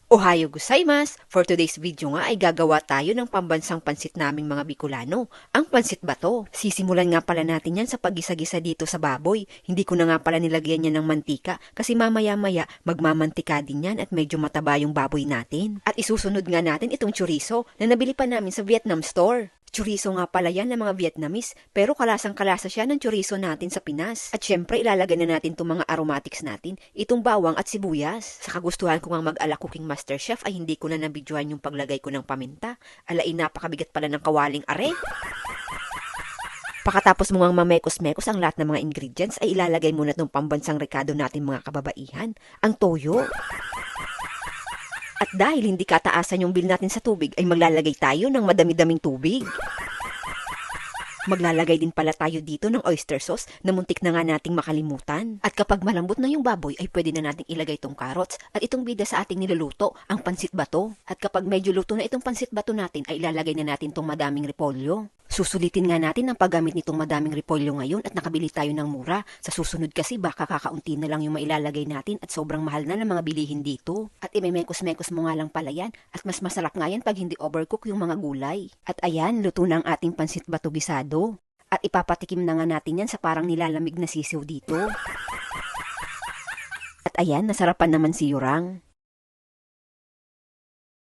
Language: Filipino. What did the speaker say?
Ohayo gozaimasu! For today's video nga ay gagawa tayo ng pambansang pansit naming mga Bicolano, ang pansit bato. Sisimulan nga pala natin yan sa paggisa-gisa dito sa baboy. Hindi ko na nga pala nilagyan yan ng mantika kasi mamaya-maya magmamantika din yan at medyo mataba yung baboy natin. At isusunod nga natin itong chorizo na nabili pa namin sa Vietnam store. Chorizo nga pala yan ng mga Vietnamese, pero kalasang-kalasa siya ng chorizo natin sa Pinas. At syempre, ilalagay na natin itong mga aromatics natin, itong bawang at sibuyas. Sa kagustuhan ko nga mag-ala cooking master chef ay hindi ko na nabidyohan yung paglagay ko ng paminta. Alain, napakabigat pala ng kawaling are. Pakatapos mo ngang mamekos-mekos ang lahat ng mga ingredients, ay ilalagay muna itong pambansang rekado natin mga kababaihan, ang toyo. At dahil hindi kataasan yung bill natin sa tubig, ay maglalagay tayo ng madami-daming tubig. Maglalagay din pala tayo dito ng oyster sauce na muntik na nga nating makalimutan. At kapag malambot na yung baboy, ay pwede na nating ilagay itong carrots at itong bida sa ating niluluto, ang pansit bato. At kapag medyo luto na itong pansit bato natin, ay ilalagay na natin itong madaming repolyo. Susulitin nga natin ang paggamit nitong madaming repolyo ngayon at nakabili tayo ng mura. Sa susunod kasi baka kakaunti na lang yung mailalagay natin at sobrang mahal na ng mga bilihin dito. At imemekos-mekos mo nga lang pala yan at mas masarap nga yan pag hindi overcook yung mga gulay. At ayan, luto na ang ating pansit bato gisado. At ipapatikim na nga natin yan sa parang nilalamig na sisiw dito. At ayan, nasarapan naman si Yurang.